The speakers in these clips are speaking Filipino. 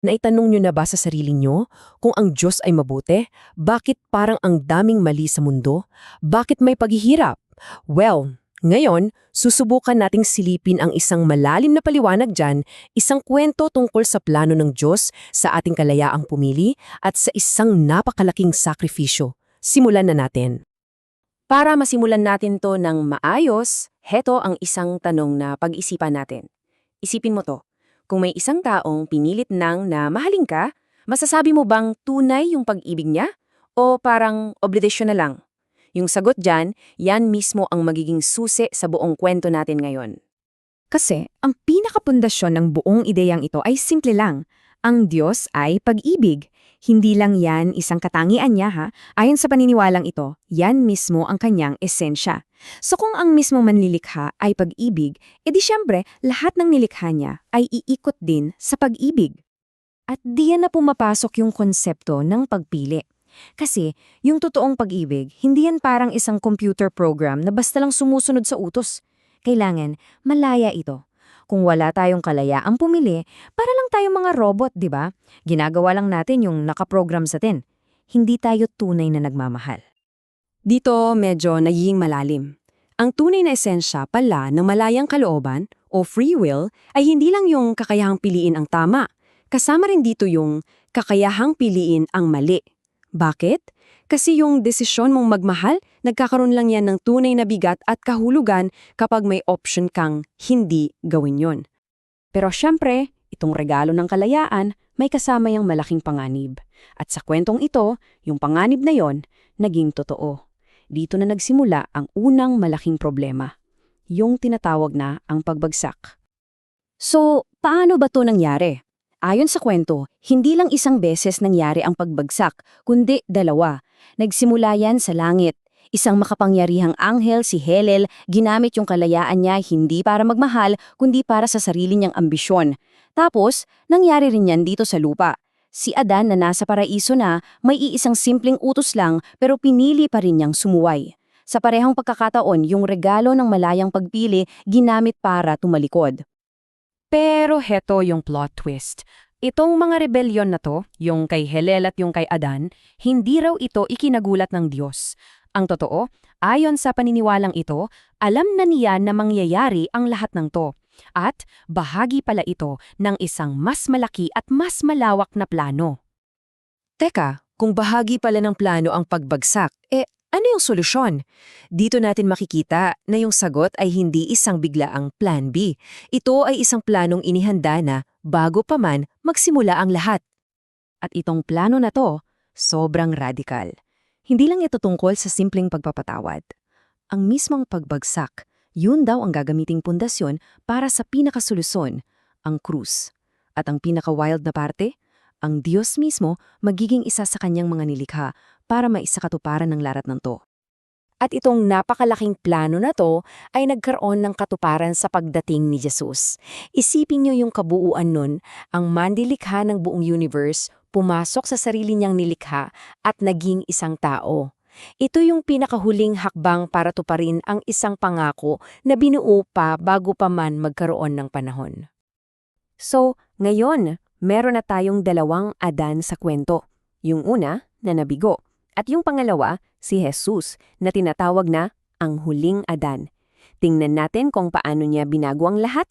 Naitanong nyo na ba sa sarili nyo kung ang Diyos ay mabuti? Bakit parang ang daming mali sa mundo? Bakit may paghihirap? Well, ngayon, susubukan nating silipin ang isang malalim na paliwanag dyan, isang kwento tungkol sa plano ng Diyos sa ating kalayaang pumili at sa isang napakalaking sakripisyo. Simulan na natin. Para masimulan natin to ng maayos, heto ang isang tanong na pag-isipan natin. Isipin mo to. Kung may isang taong pinilit nang na mahalin ka, masasabi mo bang tunay yung pag-ibig niya? O parang obligasyon na lang? Yung sagot dyan, yan mismo ang magiging susi sa buong kwento natin ngayon. Kasi ang pinakapundasyon ng buong ideyang ito ay simple lang. Ang Diyos ay pag-ibig. Hindi lang yan isang katangian niya ha. Ayon sa paniniwalang ito, yan mismo ang kanyang esensya. So kung ang mismo manlilikha ay pag-ibig, edi syempre lahat ng nilikha niya ay iikot din sa pag-ibig. At diyan na pumapasok yung konsepto ng pagpili. Kasi yung totoong pag-ibig, hindi yan parang isang computer program na basta lang sumusunod sa utos. Kailangan malaya ito. Kung wala tayong kalayaang pumili, para lang tayong mga robot, di ba? Ginagawa lang natin yung nakaprogram sa atin. Hindi tayo tunay na nagmamahal. Dito medyo nagiging malalim. Ang tunay na esensya pala ng malayang kalooban o free will ay hindi lang yung kakayahang piliin ang tama. Kasama rin dito yung kakayahang piliin ang mali. Bakit? Kasi yung desisyon mong magmahal, nagkakaroon lang yan ng tunay na bigat at kahulugan kapag may option kang hindi gawin yon. Pero syempre, itong regalo ng kalayaan, may kasama yung malaking panganib. At sa kwentong ito, yung panganib na yon, naging totoo. Dito na nagsimula ang unang malaking problema, yung tinatawag na ang pagbagsak. So, paano ba to nangyari? Ayon sa kwento, hindi lang isang beses nangyari ang pagbagsak, kundi dalawa. Nagsimula yan sa langit. Isang makapangyarihang anghel, si Helel, ginamit yung kalayaan niya hindi para magmahal, kundi para sa sarili niyang ambisyon. Tapos, nangyari rin yan dito sa lupa. Si Adan na nasa paraiso na, may iisang simpleng utos lang pero pinili pa rin niyang sumuway. Sa parehong pagkakataon, yung regalo ng malayang pagpili ginamit para tumalikod. Pero heto yung plot twist. Itong mga rebelyon na to, yung kay Helel at yung kay Adan, hindi raw ito ikinagulat ng Diyos. Ang totoo, ayon sa paniniwalang ito, alam na niya na mangyayari ang lahat ng to. At bahagi pala ito ng isang mas malaki at mas malawak na plano. Teka, kung bahagi pala ng plano ang pagbagsak, ano yung solusyon? Dito natin makikita na yung sagot ay hindi isang biglaang plan B. Ito ay isang planong inihanda na bago pa man magsimula ang lahat. At itong plano na to, sobrang radikal. Hindi lang ito tungkol sa simpleng pagpapatawad. Ang mismong pagbagsak, yun daw ang gagamiting pundasyon para sa pinakasolusyon, ang krus. At ang pinaka-wild na parte, ang Diyos mismo magiging isa sa kanyang mga nilikha para maisakatuparan ng larat ng to. At itong napakalaking plano na to ay nagkaroon ng katuparan sa pagdating ni Jesus. Isipin niyo yung kabuuan nun, ang manlilikha ng buong universe, pumasok sa sarili niyang nilikha at naging isang tao. Ito yung pinakahuling hakbang para tuparin ang isang pangako na binuo pa bago pa man magkaroon ng panahon. So, ngayon, meron na tayong dalawang Adan sa kwento. Yung una, na nabigo. At yung pangalawa, si Jesus, na tinatawag na ang huling Adan. Tingnan natin kung paano niya binago ang lahat.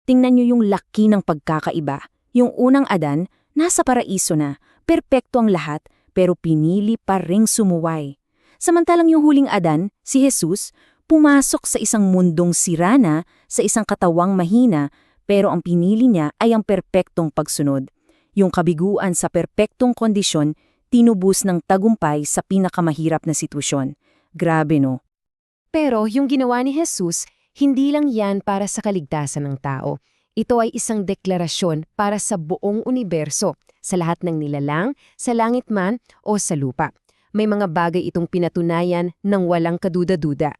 Tingnan niyo yung laki ng pagkakaiba. Yung unang Adan, nasa paraiso na, perpekto ang lahat, pero pinili pa ring sumuway. Samantalang yung huling Adan, si Jesus, pumasok sa isang mundong sira na, sa isang katawang mahina, pero ang pinili niya ay ang perpektong pagsunod. Yung kabiguan sa perpektong kondisyon, tinubos ng tagumpay sa pinakamahirap na sitwasyon. Grabe no? Pero yung ginawa ni Jesus, hindi lang yan para sa kaligtasan ng tao. Ito ay isang deklarasyon para sa buong universo, sa lahat ng nilalang, sa langit man o sa lupa. May mga bagay itong pinatunayan ng walang kaduda-duda.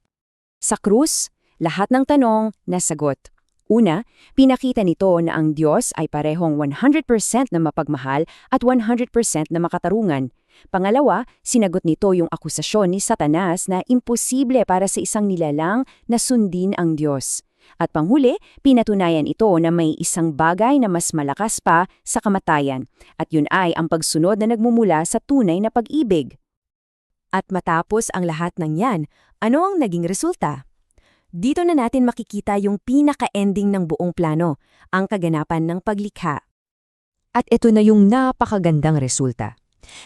Sa krus, lahat ng tanong nasagot. Una, pinakita nito na ang Diyos ay parehong 100% na mapagmahal at 100% na makatarungan. Pangalawa, sinagot nito yung akusasyon ni Satanas na imposible para sa isang nilalang na sundin ang Diyos. At panghuli, pinatunayan ito na may isang bagay na mas malakas pa sa kamatayan, at yun ay ang pagsunod na nagmumula sa tunay na pag-ibig. At matapos ang lahat ng yan, ano ang naging resulta? Dito na natin makikita yung pinaka-ending ng buong plano, ang kaganapan ng paglikha. At ito na yung napakagandang resulta.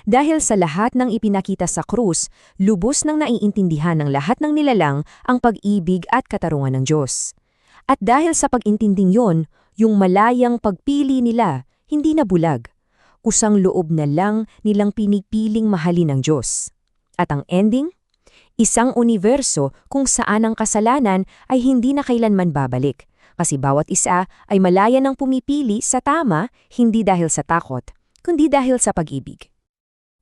Dahil sa lahat ng ipinakita sa krus, lubos nang naiintindihan ng lahat ng nilalang ang pag-ibig at katarungan ng Diyos. At dahil sa pag-intinding yon, yung malayang pagpili nila, hindi na bulag. Kusang loob na lang nilang pinipiling mahalin ng Diyos. At ang ending? Isang universo kung saan ang kasalanan ay hindi na kailanman babalik. Kasi bawat isa ay malaya ng pumipili sa tama, hindi dahil sa takot, kundi dahil sa pag-ibig.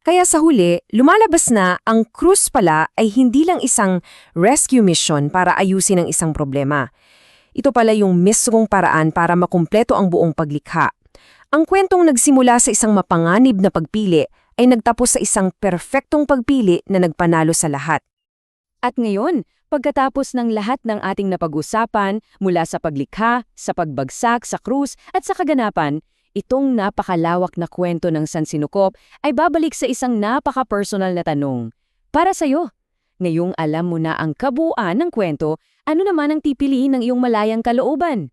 Kaya sa huli, lumalabas na ang krus pala ay hindi lang isang rescue mission para ayusin ang isang problema. Ito pala yung mismong paraan para makumpleto ang buong paglikha. Ang kwentong nagsimula sa isang mapanganib na pagpili ay nagtapos sa isang perpektong pagpili na nagpanalo sa lahat. At ngayon, pagkatapos ng lahat ng ating napag-usapan mula sa paglikha, sa pagbagsak, sa krus at sa kaganapan, itong napakalawak na kwento ng Sansinukop ay babalik sa isang napaka-personal na tanong. Para sa'yo, ngayong alam mo na ang kabuuan ng kwento, ano naman ang pipiliin ng iyong malayang kalooban?